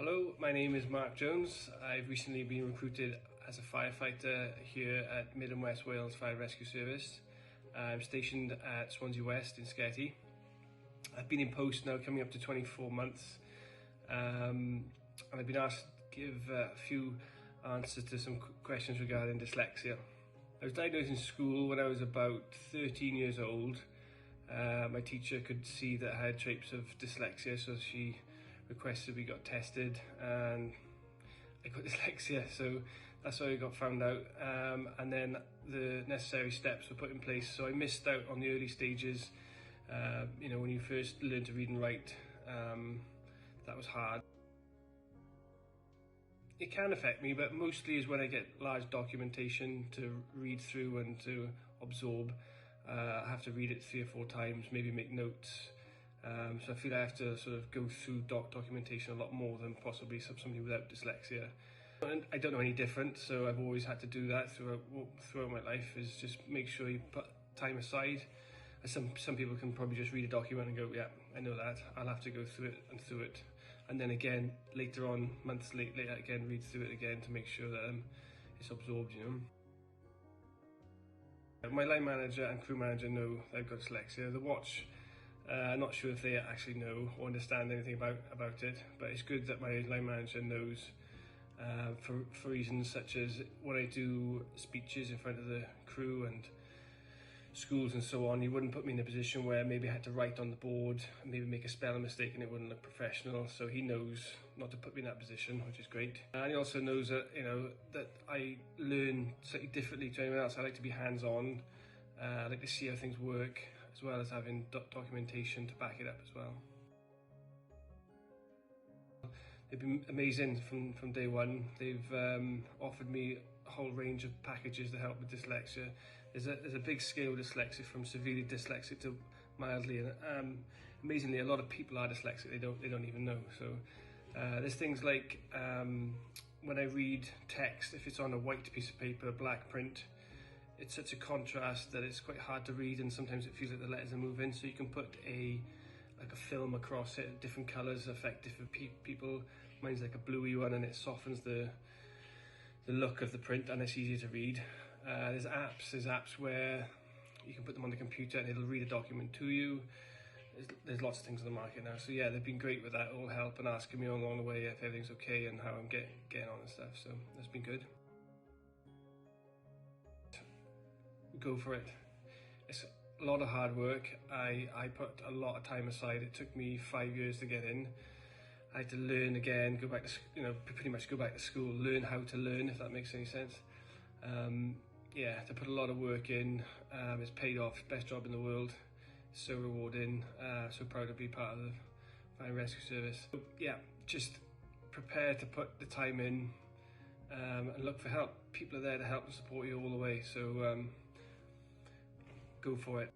Hello, my name is Mark Jones. I've recently been recruited as a firefighter here at Mid and West Wales Fire Rescue Service. I'm stationed at Swansea West in Sketty. I've been in post now coming up to 24 months and I've been asked to give a few answers to some questions regarding dyslexia. I was diagnosed in school when I was about 13 years old. My teacher could see that I had traits of dyslexia, so she requested we got tested and I got dyslexia, so that's how I got found out, and then the necessary steps were put in place. So I missed out on the early stages. When you first learn to read and write, that was hard. It can affect me, but mostly is when I get large documentation to read through and to absorb. I have to read it 3 or 4 times, maybe make notes. So I feel I have to sort of go through documentation a lot more than possibly somebody without dyslexia. And I don't know any different, so I've always had to do that throughout my life, is just make sure you put time aside. Some people can probably just read a document and go, yeah, I know that. I'll have to go through it. And then again, later on, months later, again, read through it again to make sure that it's absorbed, My line manager and crew manager know that I've got dyslexia. The watch, I'm not sure if they actually know or understand anything about it, but it's good that my line manager knows for reasons such as when I do speeches in front of the crew and schools and so on, he wouldn't put me in a position where maybe I had to write on the board and maybe make a spelling mistake and it wouldn't look professional. So he knows not to put me in that position, which is great. And he also knows that, that I learn slightly differently to anyone else. I like to be hands-on. I like to see how things work, as well as having documentation to back it up as well. They've been amazing from day one. They've offered me a whole range of packages to help with dyslexia. There's a big scale of dyslexia, from severely dyslexic to mildly, and amazingly, a lot of people are dyslexic. They don't even know. So there's things like when I read text, if it's on a white piece of paper, black print, it's such a contrast that it's quite hard to read, and sometimes it feels like the letters are moving. So you can put like a film across it, different colours affect different people. Mine's like a bluey one, and it softens the look of the print, and it's easier to read. There's apps where you can put them on the computer and it'll read a document to you. There's lots of things on the market now, so yeah, they've been great with that, all help and asking me along the way if everything's okay and how I'm getting on and stuff, so that's been good. Go for it. It's a lot of hard work. I put a lot of time aside. It took me 5 years to get in. I had to learn again, go back to, pretty much go back to school, learn how to learn, if that makes any sense. Yeah, to put a lot of work in. It's paid off, best job in the world. It's so rewarding, so proud to be part of the Fire Rescue Service. So, yeah, just prepare to put the time in and look for help. People are there to help and support you all the way, so go for it.